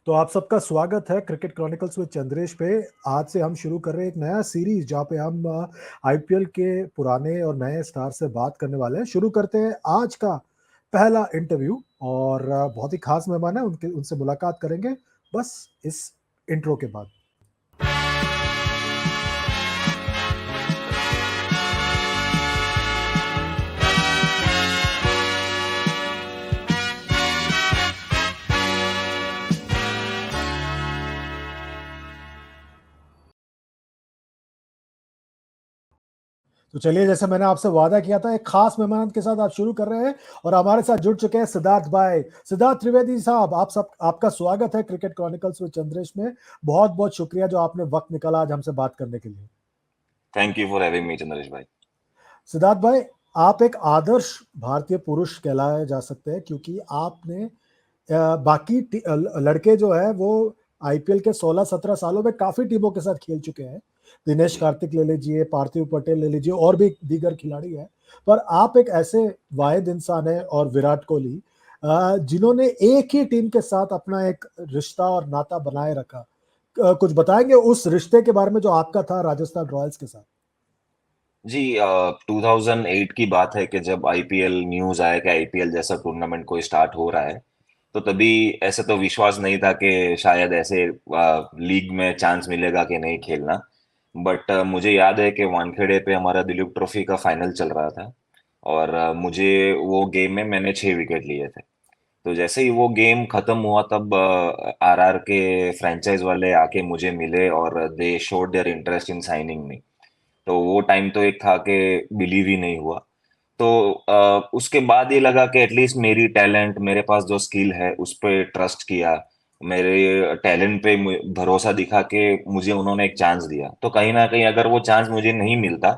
तो आप सबका स्वागत है क्रिकेट क्रॉनिकल्स विद चंद्रेश पे। आज से हम शुरू कर रहे हैं एक नया सीरीज जहाँ पे हम आईपीएल के पुराने और नए स्टार से बात करने वाले हैं। शुरू करते हैं आज का पहला इंटरव्यू और बहुत ही खास मेहमान है, उनके उनसे मुलाकात करेंगे बस इस इंट्रो के बाद। तो चलिए, जैसे मैंने आपसे वादा किया था, एक खास मेहमान के साथ आप शुरू कर रहे हैं और हमारे साथ जुड़ चुके हैं सिद्धार्थ भाई। सिद्धार्थ त्रिवेदी साहब, आपका स्वागत है क्रिकेट क्रॉनिकल्स विद चंद्रेश में। बहुत बहुत शुक्रिया जो आपने वक्त निकाला आज हमसे बात करने के लिए। Thank you for having me Chandresh भाई। सिद्धार्थ भाई, आप एक आदर्श भारतीय पुरुष कहलाए जा सकते हैं क्योंकि आपने बाकी लड़के जो है वो आईपीएल के 16-17 सालों में काफी टीमों के साथ खेल चुके हैं। दिनेश कार्तिक ले लीजिए, पार्थिव पटेल ले लीजिए और भी दीगर खिलाड़ी हैं, पर आप एक ऐसे वाहिद इंसान है और विराट कोहली जिन्होंने एक ही टीम के साथ अपना एक रिश्ता और नाता बनाए रखा। कुछ बताएंगे उस रिश्ते के बारे में जो आपका था राजस्थान रॉयल्स के साथ? जी 2008 की बात है कि जब आईपीएल न्यूज आया कि आईपीएल जैसा टूर्नामेंट कोई स्टार्ट हो रहा है, तो तभी ऐसे तो विश्वास नहीं था कि शायद ऐसे लीग में चांस मिलेगा कि नहीं खेलना। बट मुझे याद है कि वानखेड़े पे हमारा दिलीप ट्रॉफी का फाइनल चल रहा था और मुझे वो गेम में मैंने 6 विकेट लिए थे। तो जैसे ही वो गेम खत्म हुआ तब आरआर के फ्रेंचाइज वाले आके मुझे मिले और they showed their interest in signing me. तो वो टाइम तो एक था कि बिलीव ही नहीं हुआ। तो उसके बाद ये लगा कि एटलीस्ट मेरी टैलेंट, मेरे पास जो स्किल है उस पे ट्रस्ट किया, मेरे टैलेंट पे भरोसा दिखा के मुझे उन्होंने एक चांस दिया। तो कहीं ना कहीं अगर वो चांस मुझे नहीं मिलता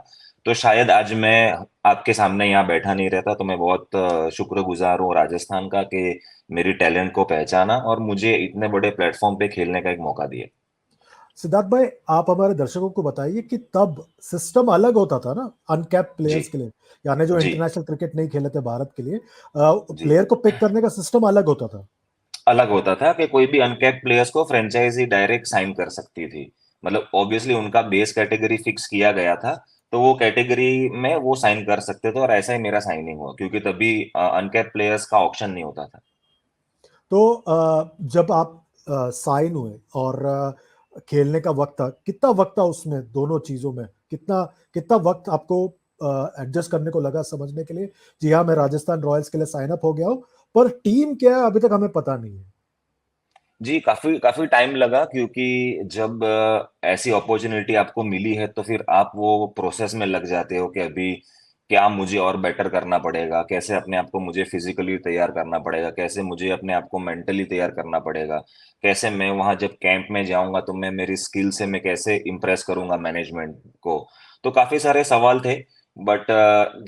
तो शायद आज मैं आपके सामने यहाँ बैठा नहीं रहता। तो मैं बहुत शुक्रगुजार हूँ राजस्थान का कि मेरी टैलेंट को पहचाना और मुझे इतने बड़े प्लेटफॉर्म पे खेलने का एक मौका दिया। सिद्धार्थ भाई, आप हमारे दर्शकों को बताइए कि तब सिस्टम अलग होता था ना अनकैप्ड जी प्लेयर्स के लिए, यानी जो जी इंटरनेशनल क्रिकेट नहीं खेले थे भारत के लिए, जी। प्लेयर को पिक करने का सिस्टम अलग होता था। अलग होता था कि कोई भी अनकैप्ड प्लेयर्स को फ्रेंचाइजी डायरेक्ट साइन कर सकती थी। मतलब ऑब्वियसली उनका बेस कैटेगरी फिक्स किया गया था, तो वो कैटेगरी में वो साइन कर सकते थे और ऐसा ही मेरा साइनिंग हुआ क्योंकि तभी अनकैप्ड प्लेयर्स का ऑप्शन नहीं होता था। तो जब आप साइन हुए और खेलने का वक्त था, कितना वक्त था उसमें, दोनों चीजों में कितना कितना वक्त आपको एडजस्ट करने को लगा, समझने के लिए जी हाँ मैं राजस्थान रॉयल्स के लिए साइन अप हो गया हूँ, पर टीम क्या है अभी तक हमें पता नहीं है? जी, काफ़ी काफ़ी टाइम लगा क्योंकि जब ऐसी अपॉर्चुनिटी आपको मिली है तो फिर आप वो प्रोसेस में लग जाते हो कि अभी क्या मुझे और बेटर करना पड़ेगा, कैसे अपने आप को मुझे फिज़िकली तैयार करना पड़ेगा, कैसे मुझे अपने आप को मेंटली तैयार करना पड़ेगा, कैसे मैं वहाँ जब कैंप में जाऊँगा तो मैं मेरी स्किल से मैं कैसे इम्प्रेस करूँगा मैनेजमेंट को। तो काफ़ी सारे सवाल थे। बट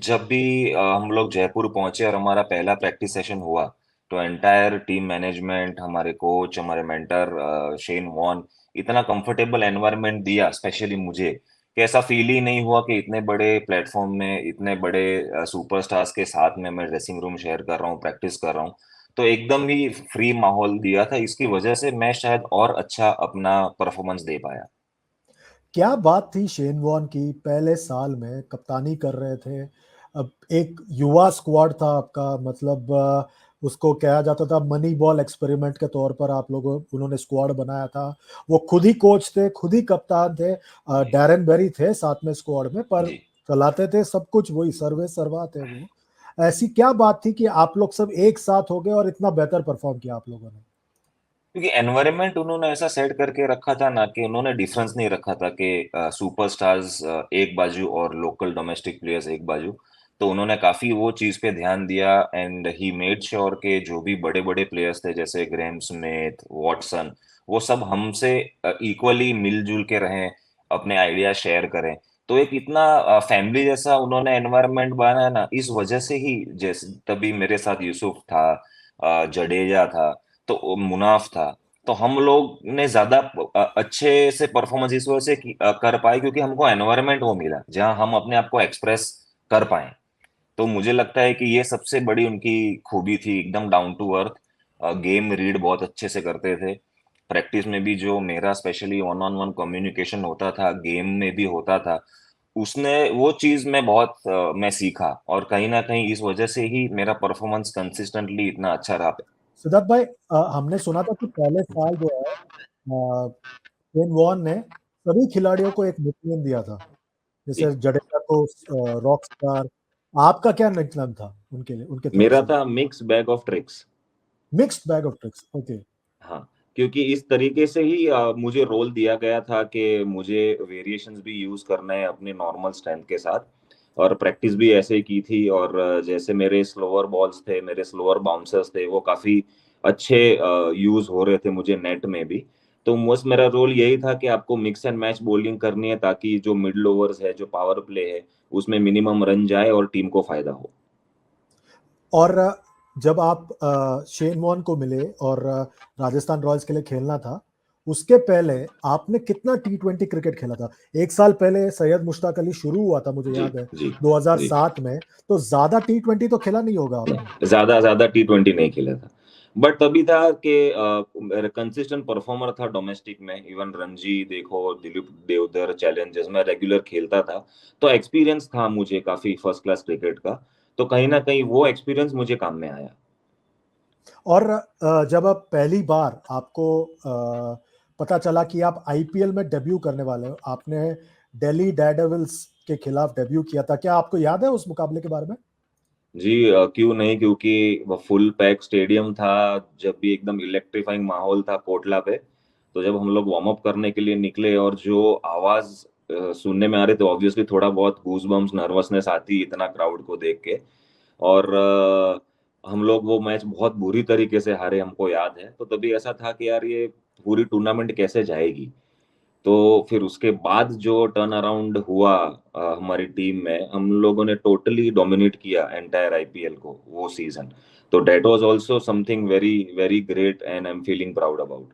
जब भी हम लोग जयपुर पहुँचे और हमारा पहला प्रैक्टिस सेशन हुआ, तो एंटायर टीम मैनेजमेंट, हमारे कोच, हमारे मेंटर शेन वॉन इतना कंफर्टेबल एनवायरनमेंट दिया स्पेशली मुझे कि ऐसा फील ही नहीं हुआ कि इतने बड़े प्लेटफॉर्म में इतने बड़े सुपरस्टार्स के साथ में मैं ड्रेसिंग रूम शेयर कर रहा हूँ, प्रैक्टिस कर रहा हूँ। तो एकदम ही फ्री माहौल दिया था, इसकी वजह से मैं शायद और अच्छा अपना परफॉर्मेंस दे पाया। क्या बात थी शेन वॉर्न की, पहले साल में कप्तानी कर रहे थे। अब एक युवा स्क्वाड था आपका, मतलब उसको कहा जाता था मनी बॉल एक्सपेरिमेंट के तौर पर आप लोगों उन्होंने स्क्वाड बनाया था। वो खुद ही कोच थे, खुद ही कप्तान थे, जी डैरेन बेरी थे साथ में स्क्वाड में, पर जी। चलाते थे सब कुछ वही, सर्वे सर्वा थे वो। ऐसी क्या बात थी कि आप लोग सब एक साथ हो गए और इतना बेहतर परफॉर्म किया आप लोगों ने? क्योंकि एनवायरनमेंट उन्होंने ऐसा सेट करके रखा था ना कि उन्होंने डिफरेंस नहीं रखा था कि सुपरस्टार्स एक बाजू और लोकल डोमेस्टिक प्लेयर्स एक बाजू। तो उन्होंने काफी वो चीज पे ध्यान दिया एंड ही मेड श्योर के जो भी बड़े बड़े प्लेयर्स थे जैसे ग्रेम स्मिथ, वॉटसन, वो सब हमसे इक्वली मिलजुल के रहें, अपने आइडिया शेयर करें। तो एक इतना फैमिली जैसा उन्होंने एनवायरनमेंट बनाया ना, इस वजह से ही जैसे तभी मेरे साथ यूसुफ था, जडेजा था, तो मुनाफ था। तो हम लोग ने ज्यादा अच्छे से परफॉर्मेंस इस वजह से कर पाए क्योंकि हमको एनवायरनमेंट वो मिला जहां हम अपने आप को एक्सप्रेस कर पाए। तो मुझे लगता है कि ये सबसे बड़ी उनकी खूबी थी, एकदम down to earth, game read बहुत अच्छे से करते थे। प्रैक्टिस में भी जो मेरा specially one on one communication होता था, गेम में भी होता था, उसने वो चीज मैं बहुत मैं सीखा, और कहीं ना कहीं इस वजह से ही मेरा परफॉर्मेंस कंसिस्टेंटली इतना अच्छा रहा। सिद्धार्थ भाई, हमने सुना था कि पहले साल जो है शेन वॉर्न ने सभी खिलाड़ियों को एक निकनेम दिया था, जी, जैसे जडेजा को रॉक स्टार। आपका क्या निकनेम था उनके लिए, उनके तरफ मेरा से? था mix bag of tricks. Mixed bag of tricks, okay. हाँ, क्योंकि इस तरीके से ही मुझे रोल दिया गया था कि मुझे वेरिएशंस भी यूज करना है अपने नॉर्मल स्ट्रेंथ के साथ, और प्रैक्टिस भी ऐसे ही की थी। और जैसे मेरे स्लोअर बॉल्स थे, मेरे स्लोअर बाउंसर्स थे, वो काफी अच्छे यूज हो रहे थे मुझे नेट में भी। तो बस मेरा रोल यही था कि आपको मिक्स एंड मैच बॉलिंग करनी है, ताकि जो मिडल ओवर्स है, जो पावर प्ले है, उसमें मिनिमम रन जाए और टीम को फायदा हो। और जब आप शेन वॉर्न को मिले और राजस्थान रॉयल्स के लिए खेलना था, उसके पहले आपने कितना टी20 क्रिकेट खेला था? एक साल पहले सैयद मुश्ताक अली शुरू हुआ था, मुझे जी, याद है, जी, जी। 2007 में। तो ज्यादा टी20 तो खेला नहीं होगा आपने। ज्यादा ज्यादा टी20 नहीं खेला था, बट तभी था कि मेरा कंसिस्टेंट परफॉर्मर था डोमेस्टिक में। इवन रणजी देखो, दिलीप देवधर चैलेंजर्स में रेगुलर खेलता था, तो एक्सपीरियंस था मुझे काफी फर्स्ट क्लास क्रिकेट का। तो कहीं ना कहीं वो एक्सपीरियंस मुझे काम में आया। और जब अब पहली बार आपको पता चला कि आप आईपीएल में डेब्यू करने वाले हो, आपने दिल्ली डेयरडेविल्स के खिलाफ डेब्यू किया था, क्या आपको याद है उस मुकाबले के बारे में? जी, क्यों नहीं, क्योंकि वो फुल पैक स्टेडियम था। जब भी एकदम इलेक्ट्रीफाइंग माहौल था कोटला पे। तो जब हम लोग वार्म अप करने के लिए निकले और जो आवाज सुनने में आ रही, तो ऑब्वियसली थोड़ा बहुत गूज बम्स, नर्वसनेस आती इतना क्राउड को देख के। और हम लोग वो मैच बहुत बुरी तरीके से हारे, हमको याद है। तो तभी ऐसा था कि यार ये पूरी टूर्नामेंट कैसे जाएगी। तो फिर उसके बाद जो टर्न अराउंड हुआ हमारी टीम में, हम लोगों ने टोटली डोमिनेट किया एंटायर आईपीएल को वो सीजन। तो that was also something very very great and I am feeling proud about.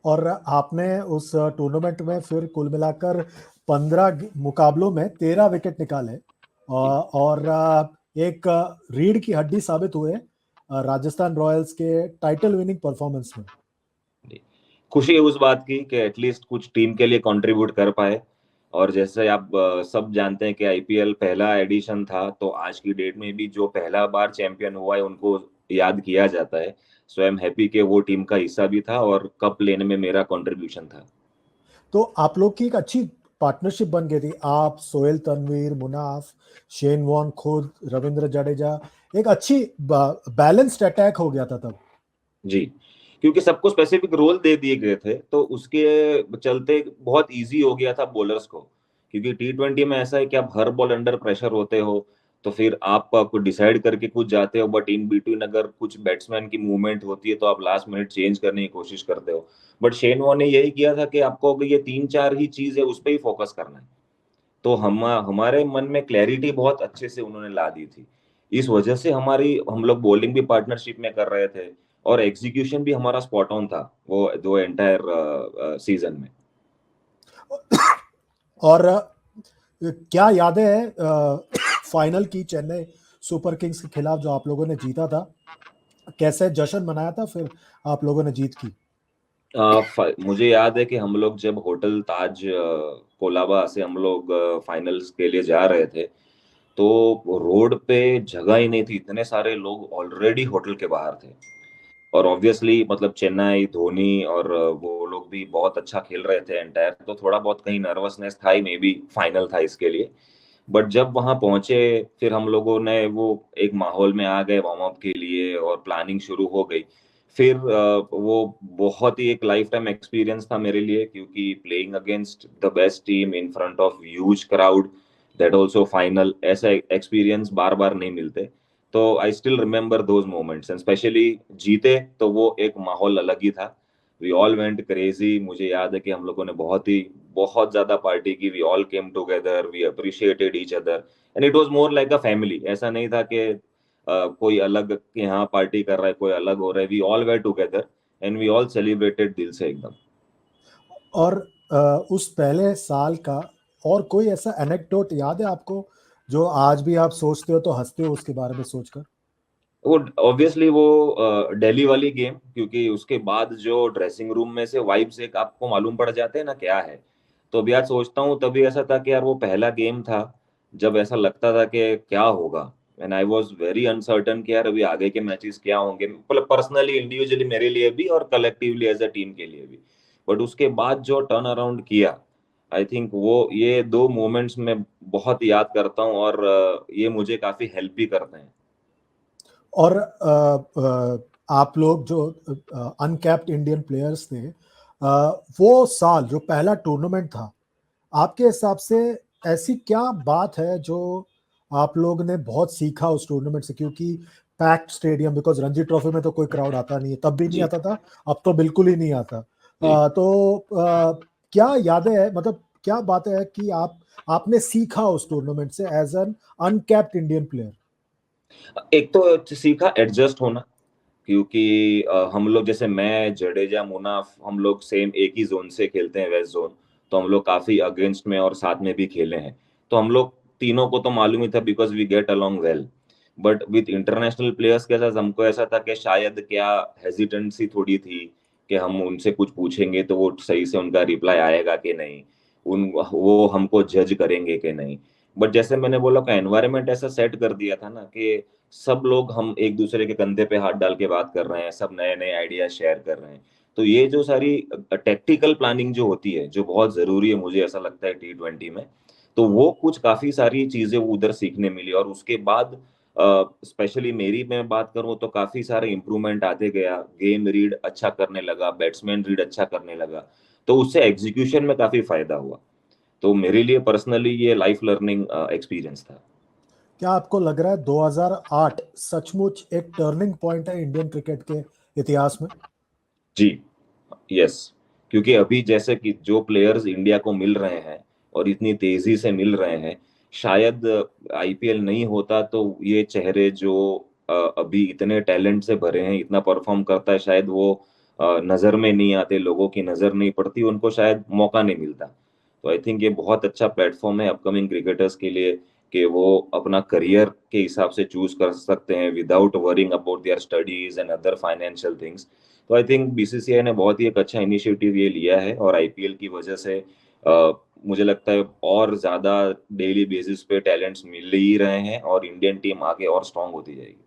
और आपने उस टूर्नामेंट में फिर कुल मिलाकर 15 मुकाबलों में 13 विकेट निकाले, और एक रीढ़ की हड्डी साबित हुए राजस्थान रॉयल्स के टाइटल विनिंग परफॉर्मेंस में। खुशी है उस बात की कि एटलीस्ट कुछ टीम के लिए कंट्रीब्यूट कर पाए। और जैसे आप सब जानते हैं कि आईपीएल पहला एडिशन था, तो आज की डेट में भी जो पहला बार चैंपियन हुआ है उनको याद किया जाता है। सो आई एम हैप्पी कि वो टीम का हिस्सा भी था और कप लेने में मेरा कंट्रीब्यूशन था। तो आप लोग की एक अच्छी पार्टनरशिप बन गई थी, आप, सोहेल तनवीर, मुनाफ, शेन वॉर्न, खुद रविंद्र जडेजा। एक अच्छी बैलेंस्ड अटैक हो गया था तब। जी, क्योंकि सबको स्पेसिफिक रोल दे दिए गए थे, तो उसके चलते बहुत इजी हो गया था बॉलर्स को। क्योंकि टी20 में ऐसा है कि आप हर बॉल अंडर प्रेशर होते हो, तो फिर आप कुछ डिसाइड करके कुछ जाते हो, बट इन बिटवीन अगर कुछ बैट्समैन की मूवमेंट होती है तो आप लास्ट मिनट चेंज करने की कोशिश करते हो। बट शेन वॉर्न ने यही किया था कि आपको अगर ये तीन चार ही चीज है उस पर ही फोकस करना है। तो हमारे मन में क्लैरिटी बहुत अच्छे से उन्होंने ला दी थी। इस वजह से हम लोग बॉलिंग भी पार्टनरशिप में कर रहे थे, और एग्जीक्यूशन भी हमारा स्पॉट ऑन था वो दो एंटायर सीजन में। और क्या यादें हैं फाइनल की, चेन्नई सुपर किंग्स के खिलाफ जो आप लोगों ने जीता था? कैसे जश्न मनाया था फिर आप लोगों ने जीत की? मुझे याद है कि हम लोग जब होटल ताज कोलाबा से हम लोग फाइनल्स के लिए जा रहे थे, तो रोड पे जगह ही नहीं थी, इतने सारे लोग ऑलरेडी होटल के बाहर थे। और ऑब्वियसली मतलब चेन्नई धोनी और वो लोग भी बहुत अच्छा खेल रहे थे एंटायर, तो थोड़ा बहुत कहीं नर्वसनेस था ही, मे बी फाइनल था इसके लिए। बट जब वहां पहुंचे, फिर हम लोगों ने वो एक माहौल में आ गए वार्म अप के लिए और प्लानिंग शुरू हो गई। फिर वो बहुत ही एक लाइफ टाइम एक्सपीरियंस था मेरे लिए, क्योंकि playing against the best team in front of huge crowd, that also final, ऐसा एक्सपीरियंस बार बार नहीं मिलते। तो I still remember those moments, and specially जीते तो वो एक माहौल अलग ही था। We all went crazy. मुझे याद है कि हम लोगों ने बहुत ज्यादा पार्टी की। We all came together, we appreciated each other, and it was more like a family. ऐसा नहीं था कि कोई अलग के यहाँ पार्टी कर रहा है, कोई अलग हो रहा है। We all were together and we all celebrated दिल से एकदम। और उस पहले साल का और कोई ऐसा एनेक्डोट याद है आपको, जो आज भी आप सोचते हो तो हंसते हो उसके बारे में सोचकर? वो ऑब्वियसली वो दिल्ली वाली गेम, क्योंकि उसके बाद जो ड्रेसिंग रूम में से वाइब्स एक आपको मालूम पड़ जाते हैं ना क्या है। तो अभी आज सोचता हूँ, तभी ऐसा था कि यार वो पहला गेम था जब ऐसा लगता था कि क्या होगा, and I was very uncertain कि यार अभी आगे के मैचेस क्या होंगे, मतलब पर्सनली इंडिविजुअली मेरे लिए भी और कलेक्टिवली एज अ टीम के लिए भी। बट उसके बाद जो टर्न अराउंड किया, आई थिंक वो ये दो मोमेंट्स मैं बहुत याद करता हूँ, और ये मुझे काफी हेल्प भी करते हैं। और आप लोग जो अनकैप्ड इंडियन प्लेयर्स थे, वो साल जो पहला टूर्नामेंट था, आपके हिसाब से ऐसी क्या बात है जो आप लोग ने बहुत सीखा उस टूर्नामेंट से? क्योंकि packed stadium, because Ranji trophy में तो कोई क्राउड आता नहीं है, तब भी नहीं जी आता था, अब तो बिल्कुल ही नहीं आता। जी। क्या यादें है, मतलब क्या बातें है कि आपने सीखा उस टूर्नामेंट से as an uncapped Indian player? एक तो सीखा एडजस्ट होना, क्योंकि हम लोग जैसे मैं, जडेजा, मुनाफ, हम लोग सेम एक ही जोन से खेलते हैं, वेस्ट जोन। तो हम लोग काफी अगेंस्ट में और साथ में भी खेले हैं। तो हम लोग तीनों को तो मालूम ही था, because we get along well. But with international players के साथ हमको ऐसा था कि शायद क्या हेजिटेंसी थोड़ी थी कि हम उनसे कुछ पूछेंगे तो वो सही से उनका रिप्लाई आएगा कि नहीं, उन वो हमको जज करेंगे कि नहीं। बट जैसे मैंने बोला कि एनवायरनमेंट ऐसा सेट कर दिया था ना कि सब लोग हम एक दूसरे के कंधे पे हाथ डाल के बात कर रहे हैं, सब नए नए आइडिया शेयर कर रहे हैं। तो ये जो सारी टेक्टिकल प्लानिंग जो होती है, जो बहुत जरूरी है मुझे ऐसा लगता है T20 में, तो वो कुछ काफी सारी चीजें उधर सीखने मिली। और उसके बाद स्पेशली मेरी मैं बात करूं तो काफी सारे इंप्रूवमेंट आते गया, गेम रीड अच्छा करने लगा, बैट्समैन रीड अच्छा करने लगा। तो उससे एग्जीक्यूशन में काफी फायदा हुआ। तो मेरे लिए पर्सनली ये लाइफ लर्निंग एक्सपीरियंस था। क्या आपको लग रहा है 2008 सचमुच एक टर्निंग पॉइंट है इंडियन क्रिकेट के इतिहास में? जी, यस। क्योंकि अभी जैसे कि जो प्लेयर्स इंडिया को मिल रहे हैं और इतनी तेजी से मिल रहे हैं, शायद आईपीएल नहीं होता तो ये चेहरे जो अभी इतने टैलेंट से भरे हैं, इतना परफॉर्म करता है, शायद वो नजर में नहीं आते, लोगों की नजर नहीं पड़ती, उनको शायद मौका नहीं मिलता। तो आई थिंक ये बहुत अच्छा प्लेटफॉर्म है अपकमिंग क्रिकेटर्स के लिए, कि वो अपना करियर के हिसाब से चूज कर सकते हैं without worrying about their studies and other financial things. तो आई थिंक बीसीसीआई ने बहुत ही एक अच्छा इनिशिएटिव ये लिया है, और आईपीएल की वजह से मुझे लगता है और ज्यादा डेली बेसिस पे टैलेंट्स मिल ही रहे हैं, और इंडियन टीम आगे और स्ट्रांग होती जाएगी।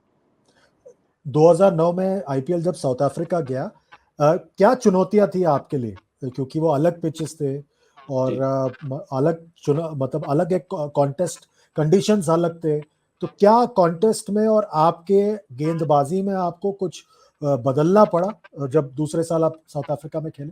2009 में आईपीएल जब साउथ अफ्रीका गया, क्या चुनौतियां थी आपके लिए? क्योंकि वो अलग पिचेस थे, और जी अलग चुना, मतलब अलग एक कॉन्टेस्ट, कंडीशंस अलग थे। तो क्या कॉन्टेस्ट में और आपके गेंदबाजी में आपको कुछ बदलना पड़ा जब दूसरे साल आप साउथ अफ्रीका में खेले?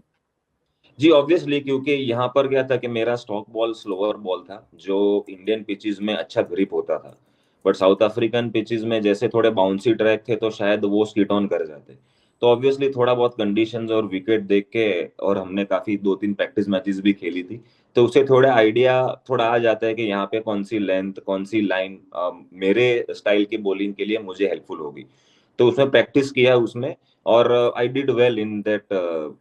जी, ऑब्वियसली, क्योंकि यहाँ पर क्या था कि मेरा स्टॉक बॉल स्लोअर बॉल था, जो इंडियन पिचेस में अच्छा ग्रिप होता था। बट साउथ अफ्रीकन पिचेस में जैसे थोड़े बाउंसी ट्रैक थे, तो शायद वो स्किट ऑन कर जाते। तो ऑब्वियसली थोड़ा बहुत कंडीशंस और विकेट देख के, और हमने काफी दो तीन प्रैक्टिस मैचेस भी खेली थी, तो उससे थोड़ा आइडिया थोड़ा आ जाता है कि यहाँ पे कौन सी लेंथ, कौन सी लाइन मेरे स्टाइल की बॉलिंग के लिए मुझे हेल्पफुल होगी। तो उसमें प्रैक्टिस किया उसमें, और I did well in that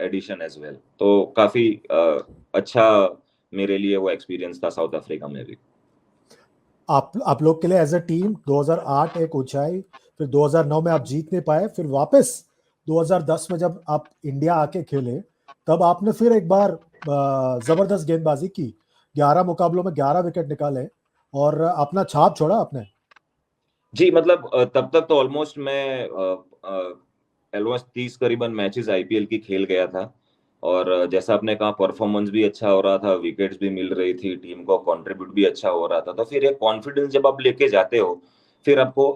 edition as well. तो काफी अच्छा मेरे लिए वो एक्सपीरियंस था साउथ अफ्रीका में भी। आप लोग के लिए एज अ टीम 2008 एक ऊंचाई, फिर 2009 में आप जीत नहीं पाए, फिर वापस 2010 में जब आप इंडिया आके खेले, तब आपने फिर एक बार जबरदस्त गेंदबाजी की, 11 मुकाबलों में 11 विकेट निकाले और अपना छाप छोड़ा आपने। जी, मतलब तब तक तो ऑलमोस्ट मैं ऑलमोस्ट 30 करीबन मैचेस आईपीएल की खेल गया था। और जैसा आपने कहा, परफॉर्मेंस भी अच्छा हो रहा था, विकेट्स भी मिल रही थी, टीम को कंट्रीब्यूट भी अच्छा हो रहा था। तो फिर एक कॉन्फिडेंस जब आप लेके जाते हो, फिर आपको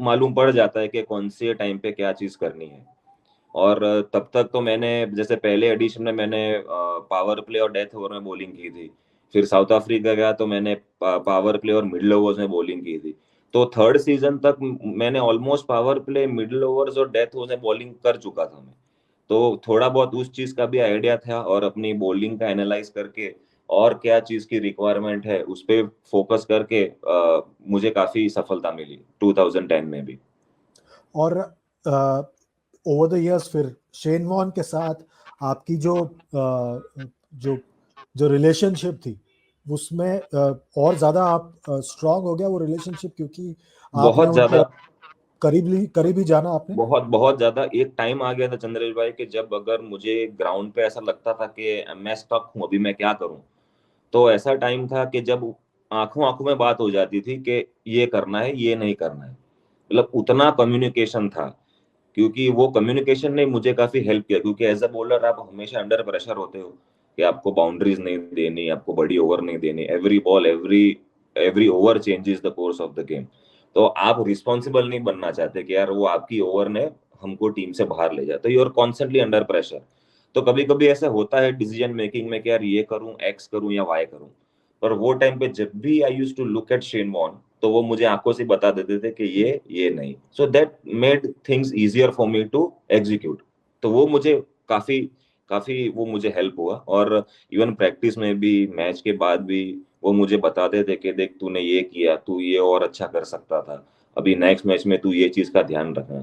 मालूम पड़ जाता है कि कौन से टाइम पे क्या चीज करनी है। और तब तक तो मैंने, जैसे पहले एडिशन में मैंने पावर प्ले और डेथ ओवर में बॉलिंग की थी। फिर साउथ अफ्रीका गया तो मैंने पावर प्ले और मिडिल ओवर्स में बॉलिंग की थी। तो थर्ड सीजन तक मैंने almost power play, middle overs और डेथ ओवर्स में बॉलिंग कर चुका था मैं। तो थोड़ा बहुत उस चीज का भी आइडिया था, और अपनी बॉलिंग का एनालाइज करके और क्या चीज की रिक्वायरमेंट है उस पे फोकस करके मुझे काफी सफलता मिली 2010 में भी। और ओवर द इयर्स फिर शेन वॉर्न के साथ आपकी जो जो रिलेशनशिप थी, उसमें और ज्यादा आप स्ट्रांग हो गया वो रिलेशनशिप, क्योंकि आपने बहुत उनको ज्यादा। करीबी जाना आपने? बहुत बहुत ज्यादा एक टाइम आ गया था चंद्रेश भाई कि जब अगर मुझे ग्राउंड पे ऐसा लगता था कि मैं स्टक हूँ, अभी मैं क्या करूँ, तो ऐसा टाइम था कि जब आंखों आंखों में बात हो जाती थी कि ये करना है, ये नहीं करना है। मतलब उतना कम्युनिकेशन था, क्योंकि वो कम्युनिकेशन ने मुझे काफी हेल्प किया, क्योंकि एज अ बॉलर आप हमेशा अंडर प्रेशर होते हो कि आपको बाउंड्रीज नहीं देनी, आपको बड़ी ओवर नहीं देनी, every ball every every over changes the course of the game. तो आप रिस्पॉन्सिबल नहीं बनना चाहते कि यार वो आपकी ओवर ने हमको टीम से बाहर ले जाए, तो you are constantly under pressure. तो कभी कभी ऐसा होता है डिसीजन मेकिंग में कि यार ये करूं, एक्स करूं या वाई करूं। पर वो टाइम पे जब भी I use to look at Shane Warne, तो वो मुझे आंखों से बता देते थे कि ये नहीं। So that made things easier for me to execute. तो वो मुझे काफी काफी वो मुझे हेल्प हुआ। और इवन प्रैक्टिस में भी, मैच के बाद भी वो मुझे बताते थे कि देख तूने ये किया, तू ये और अच्छा कर सकता था, अभी नेक्स्ट मैच में तू ये चीज का ध्यान रखना।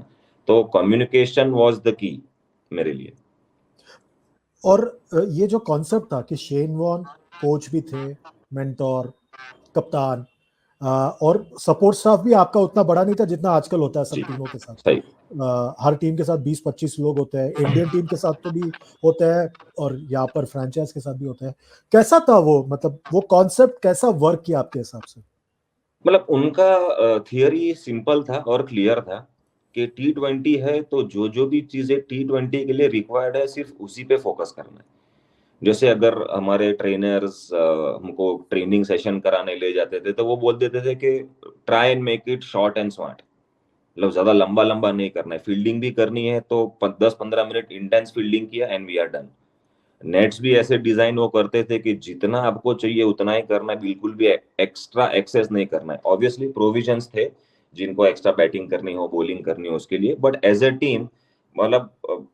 तो कम्युनिकेशन वॉज द की मेरे लिए। और ये जो कॉन्सेप्ट था कि शेन वॉर्न कोच भी थे, मेंटोर, कप्तान, और सपोर्ट स्टाफ भी आपका उतना बड़ा नहीं था जितना आजकल होता है सब जी टीमों के साथ। सही। हर टीम के साथ 20-25 लोग होते हैं, इंडियन टीम के साथ तो भी होते हैं और यहाँ पर फ्रेंचाइज के साथ भी होते हैं। कैसा था वो, मतलब वो कॉन्सेप्ट कैसा वर्क किया आपके हिसाब से? मतलब उनका थियरी सिंपल था और क्लियर था कि T20 है तो जो जो भी चीजें T20 के लिए रिक्वायर्ड है सिर्फ उसी पे फोकस करना है। जैसे अगर हमारे ट्रेनर्स हमको ट्रेनिंग सेशन कराने ले जाते थे, तो वो बोल देते थे कि try and make it short and smart. मतलब ज्यादा लंबा लंबा नहीं करना है, फील्डिंग भी करनी है तो 10-15 मिनट इंटेंस फील्डिंग किया and we are done. Nets भी ऐसे डिजाइन वो करते थे कि जितना आपको चाहिए उतना ही करना है, बिल्कुल भी एक्स्ट्रा एक्सेस नहीं करना है। ऑब्वियसली प्रोविजंस थे जिनको एक्स्ट्रा बैटिंग करनी हो, बॉलिंग करनी हो उसके लिए, बट एज ए टीम मतलब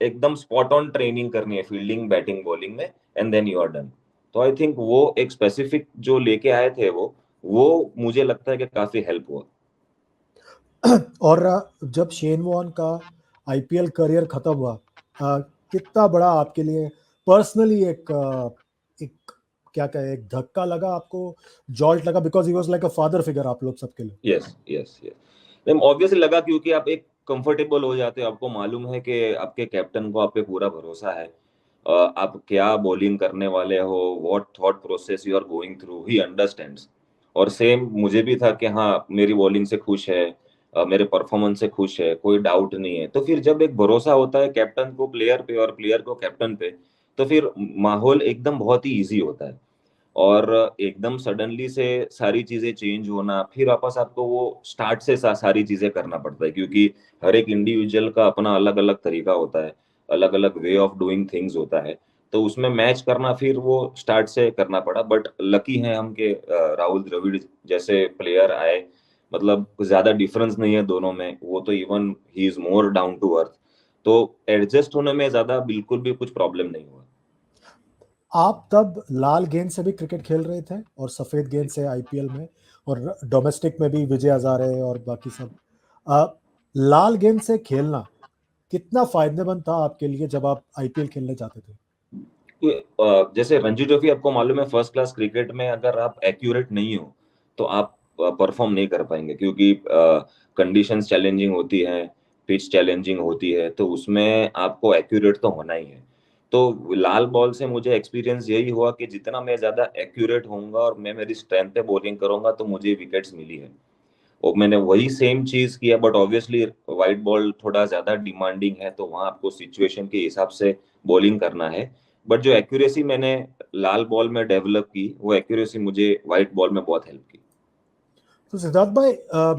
एकदम स्पॉट ऑन ट्रेनिंग करनी है फील्डिंग, बैटिंग, बॉलिंग में, and then you are done. तो आई थिंक वो एक स्पेसिफिक जो लेके आए थे वो मुझे लगता है कि काफी हेल्प हुआ। और जब शेन वॉर्न का आईपीएल करियर खत्म हुआ, कितना बड़ा आपके लिए पर्सनली एक क्या कहे, एक धक्का लगा आपको, जॉल्ट लगा, because he was like a father figure आप लोग सबके लिए? यस यस यस, ऑब्वियसली लगा, क्योंकि आप एक कंफर्टेबल हो जाते हो, आपको मालूम है कि आपके कैप्टन को आप पे पूरा भरोसा है। आप क्या बॉलिंग करने वाले हो, what thought process you are going through, he understands. और सेम मुझे भी था कि हाँ मेरी बॉलिंग से खुश है, मेरे परफॉर्मेंस से खुश है, कोई डाउट नहीं है। तो फिर जब एक भरोसा होता है कैप्टन को प्लेयर पे और प्लेयर को कैप्टन पे, तो फिर माहौल एकदम बहुत ही इजी होता है। और एकदम सडनली से सारी चीजें चेंज होना, फिर वापस आपको वो स्टार्ट से सारी चीजें करना पड़ता है, क्योंकि हर एक इंडिविजुअल का अपना अलग अलग तरीका होता है, अलग अलग वे ऑफ डूइंग थिंग्स होता है। तो उसमें मैच करना फिर वो स्टार्ट से करना पड़ा। बट लकी हैं हम के राहुल द्रविड़ जैसे प्लेयर आए, मतलब कुछ ज्यादा डिफरेंस नहीं है दोनों में, वो तो even he is more down to earth. तो एडजस्ट होने में ज्यादा बिल्कुल भी कुछ प्रॉब्लम नहीं हुआ। आप तब लाल गेंद से भी क्रिकेट खेल रहे थे और सफेद गेंद से आईपीएल में, और डोमेस्टिक में भी विजय हजारे और बाकी सब। आ, लाल गेंद से खेलना कितना फायदेमंद था आपके लिए जब आप आईपीएल खेलने जाते थे? जैसे रणजी ट्रॉफी आपको मालूम है, फर्स्ट क्लास क्रिकेट में अगर आप एक्यूरेट नहीं हो तो आप परफॉर्म नहीं कर पाएंगे, क्योंकि कंडीशंस चैलेंजिंग होती है, पिच चैलेंजिंग होती है, तो उसमें आपको एक्यूरेट तो होना ही है। तो लाल बॉल से मुझे एक्सपीरियंस यही हुआ कि जितना मैं ज्यादा एक्यूरेट होऊंगा और मैं मेरी स्ट्रेंथ पे बॉलिंग करूंगा तो मुझे विकेट्स मिली है। और मैंने वही सेम चीज किया, बट ऑब्वियसली वाइट बॉल थोड़ा ज्यादा डिमांडिंग है, तो वहां आपको सिचुएशन के हिसाब से बॉलिंग करना है। बट जो एक्यूरेसी मैंने लाल बॉल में डेवलप की, वो एक्यूरेसी मुझे व्हाइट बॉल में बहुत हेल्प की। तो सिद्धार्थ भाई,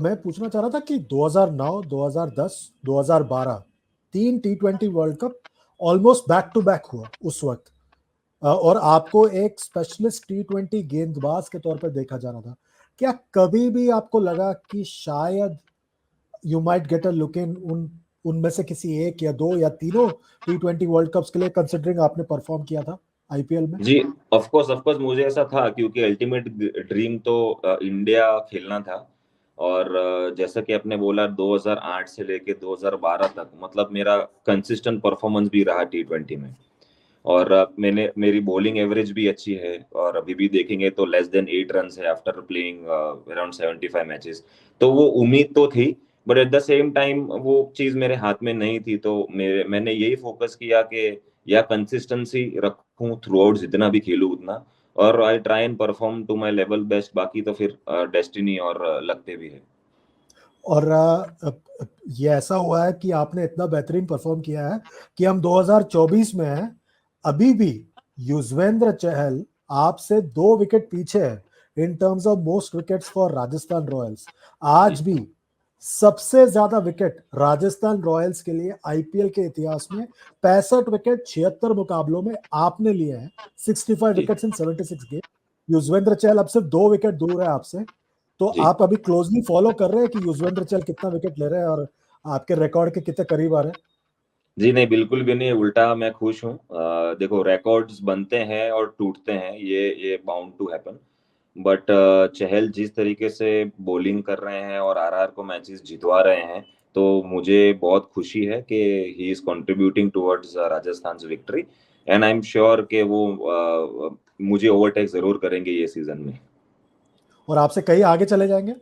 मैं पूछना चाह रहा था कि 2009, 2010, 2012 तीन टी20 world cup almost back to back हुआ उस वक्त, और आपको एक स्पेशलिस्ट टी20 गेंदबाज के तौर पर देखा जा रहा था। क्या कभी भी आपको लगा कि शायद you might get a look in उनमें से किसी एक या दो या तीनों टी20 वर्ल्ड कप्स के लिए, कंसिडरिंग आपने परफॉर्म किया था आईपीएल में? जी, ऑफ कोर्स मुझे ऐसा था, क्योंकि अल्टीमेट ड्रीम तो इंडिया खेलना था। और जैसा कि आपने बोला 2008 से लेके 2012 तक, मतलब मेरा कंसिस्टेंट परफॉर्मेंस भी रहा T20 में। और मैंने मेरी बॉलिंग एवरेज भी अच्छी है, और अभी भी देखेंगे तो लेस देन 8 रन है आफ्टर प्लेइंग अराउंड 75 मैचेस। तो वो उम्मीद तो थी, but at the same time वो चीज मेरे हाथ में नहीं थी, तो मैंने यही फोकस किया कि या कंसिस्टेंसी रखूं थ्रू आउट, जितना भी खेलूं उतना, और I try and perform to my level best. बाकी तो फिर डेस्टिनी और लगते भी है। और ये ऐसा हुआ है कि आपने इतना बेहतरीन परफॉर्म किया है कि हम 2024 में हैं, अभी भी युजवेंद्र चहल आपसे 2 विकेट पीछे है in terms of most wickets for Rajasthan Royals. जी आज भी सबसे ज्यादा विकेट राजस्थान रॉयल्स के लिए आईपीएल के इतिहास में 65 विकेट 76 मुकाबलों में आपने लिए हैं। 65 जी wickets in 76 game. Yuzvendra Chahal अब सिर्फ 2 विकेट दूर है आपसे। तो जी आप अभी क्लोजली फॉलो कर रहे हैं कि युजवेंद्र चहल कितना विकेट ले रहे हैं और आपके रिकॉर्ड के कितने करीब आ रहे हैं? जी, नहीं बिल्कुल भी नहीं, उल्टा मैं खुश हूँ। देखो, रिकॉर्ड्स बनते हैं और टूटते हैं, ये बाउंड टू हैपन। बट चहल जिस तरीके से बॉलिंग कर रहे हैं और आरआर को मैचेस जितवा रहे हैं, तो मुझे बहुत खुशी है कि he is contributing towards Rajasthan victory. And I am sure कि वो मुझे ओवरटेक जरूर करेंगे ये सीजन में। और आपसे कहीं आगे चले जाएंगे?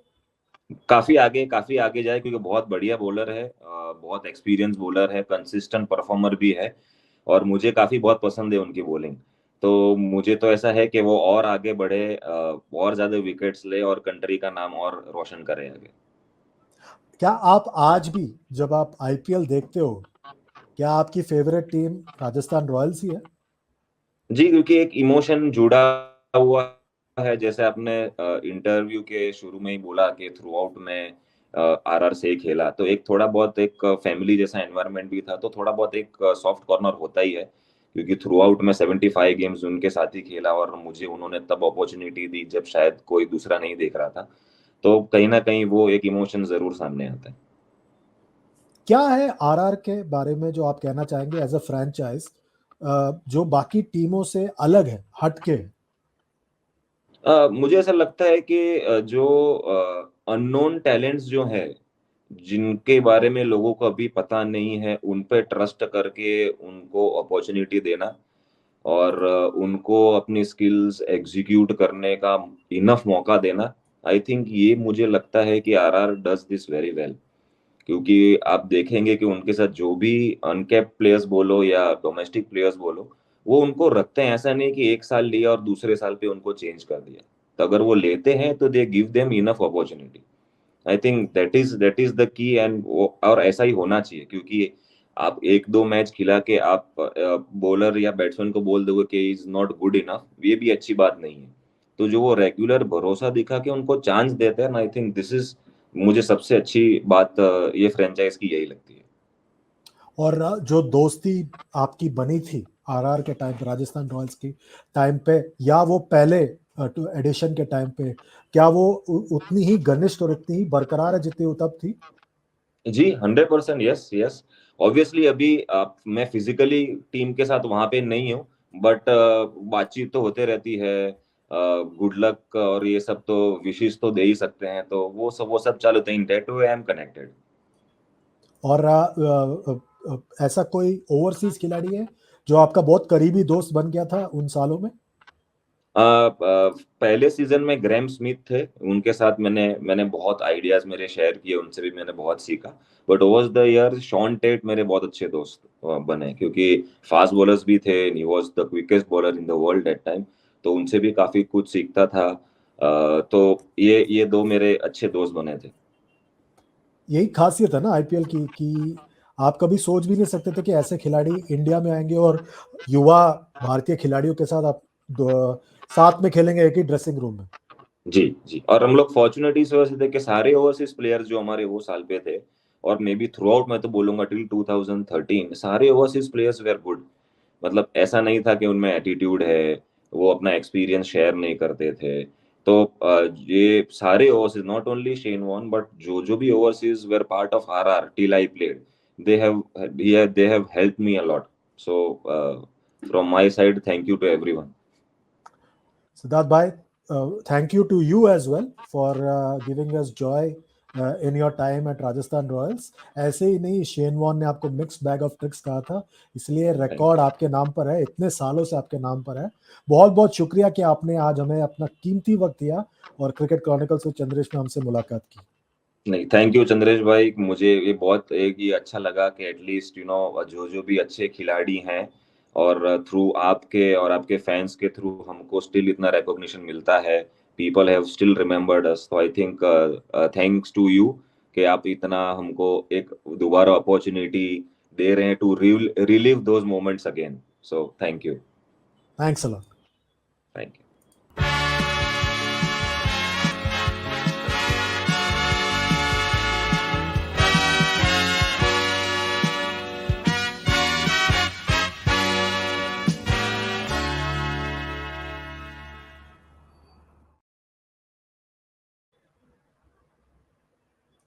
काफी आगे जाए, क्योंकि बहुत बढ़िया बॉलर है, बहुत एक्सपीरियंस बॉलर है, कंसिस्टेंट परफॉर्मर भी है, और मुझे काफी बहुत पसंद है उनकी बॉलिंग। तो मुझे तो ऐसा है कि वो और आगे बढ़े, और ज्यादा विकेट्स ले और कंट्री का नाम और रोशन करे आगे। क्या आप आज भी जब आप आईपीएल देखते हो, क्या आपकी फेवरेट टीम राजस्थान रॉयल्स ही है? जी, क्योंकि एक इमोशन जुड़ा हुआ है, जैसे आपने इंटरव्यू के शुरू में ही बोला कि थ्रू आउट में आरआर से ही खेला, तो एक थोड़ा बहुत एक फैमिली जैसा एनवायरनमेंट भी था, तो थोड़ा बहुत एक सॉफ्ट कॉर्नर होता ही है। क्योंकि थ्रू आउट में 75 गेम्स उनके साथ ही खेला, और मुझे उन्होंने तब अपॉर्चुनिटी दी जब शायद कोई दूसरा नहीं देख रहा था। तो कहीं ना कहीं वो एक इमोशन जरूर सामने आता है। क्या है आरआर के बारे में जो आप कहना चाहेंगे एज अ फ्रैंचाइज, जो बाकी टीमों से अलग है, हटके है? मुझे ऐसा लगता है कि जो अननोन टैलेंट्स जो है, जिनके बारे में लोगों को अभी पता नहीं है, उन पे ट्रस्ट करके उनको अपॉर्चुनिटी देना, और उनको अपनी स्किल्स एग्जीक्यूट करने का इनफ मौका देना। आई थिंक ये मुझे लगता है कि RR does this very well. क्योंकि आप देखेंगे कि उनके साथ जो भी अनकैप्ड प्लेयर्स बोलो या डोमेस्टिक प्लेयर्स बोलो, वो उनको रखते हैं। ऐसा नहीं कि एक साल लिया और दूसरे साल पे उनको चेंज कर दिया। तो अगर वो लेते हैं तो they give them enough opportunity. I think that is the key, and और ऐसा ही होना चाहिए। क्योंकि आप एक दो मैच खिला के आप बॉलर या बैट्समैन को बोल दोगे कि इज नॉट गुड इनफ, ये भी अच्छी बात नहीं है। तो जो वो रेगुलर भरोसा दिखा के उनको चांस देते हैं, आई थिंक दिस इज, मुझे सबसे अच्छी बात ये फ्रेंचाइज की यही लगती है। और जो दोस्ती आपकी बनी थी आरआर के टाइम पे, राजस्थान रॉयल्स की टाइम पे, या वो पहले एडिशन के टाइम पे, क्या वो उतनी ही घनिष्ठ और उतनी ही बरकरार है जितनी वो तब थी? जी, 100%, यस यस। ऑब्वियसली अभी मैं फिजिकली टीम के साथ वहां पे नहीं हूँ, बट बातचीत तो होते रहती है। गुड लक और ये सब तो विशेष तो दे ही सकते हैं, तो वो सब चलते हैं। In that way I am connected. और ऐसा कोई ओवरसीज खिलाड़ी है जो आपका बहुत करीबी दोस्त बन गया था उन सालों में? पहले सीजन में ग्रैम स्मिथ थे, उनके साथ मैंने बहुत आइडियाज मेरे शेयर किए, उनसे भी मैंने बहुत सीखा। But over the year Shaun Tait मेरे बहुत अच्छे दोस्त बने, क्योंकि फास्ट बॉलर्स भी थे, he was the quickest bowler in the world at time. तो उनसे भी काफी कुछ सीखता था। तो ये दो मेरे अच्छे दोस्त बने थे। यही खासियत है ना आईपीएल की कि आप कभी सोच भी नहीं सकते थे कि ऐसे खिलाड़ी इंडिया में आएंगे और युवा भारतीय खिलाड़ियों के साथ आप साथ में खेलेंगे एक ही ड्रेसिंग रूम में। जी जी, और हम लोग फॉर्चुनेट इस वजह से थे कि सारे ओवरसीज प्लेयर्स जो हमारे वो साल पे थे, और मे बी थ्रू आउट, मैं तो बोलूंगा टिल 2013, सारे ओवरसीज प्लेयर्स वेर गुड। मतलब ऐसा नहीं था कि उनमें एटीट्यूड है, वो अपना एक्सपीरियंस शेयर नहीं करते थे। तो ये सारे overseas, not only Shane Warne, but जो जो भी overseas were part of RR till I played, they have help me a lot. So from my side, thank you to everyone. Siddharth भाई, thank you to you as well for giving us joy in your time at Rajasthan Royals. ऐसे ही नहीं, Shane Warne ने आपको mix bag of tricks कहा था, इसलिए thank record आपके नाम पर है, इतने सालों से आपके नाम पर है। बहुत बहुत शुक्रिया कि आपने आज हमें अपना कीमती वक्त दिया और क्रिकेट क्रॉनिकल्स विद चंद्रेश में हमसे मुलाकात की। नहीं, थैंक यू चंद्रेश भाई, मुझे ये बहुत एक ये अच्छा लगा कि एटलीस्ट जो जो भी अच्छे खिलाड़ी हैं और थ्रू आपके और आपके फैंस के थ्रू हमको स्टिल इतना रिकॉग्निशन मिलता है, people have still remembered us, तो I think thanks to you कि आप इतना हमको एक दोबारा अपॉर्चुनिटी दे रहे हैं to relive those moments again, so thank you. Thanks a lot. Thank you.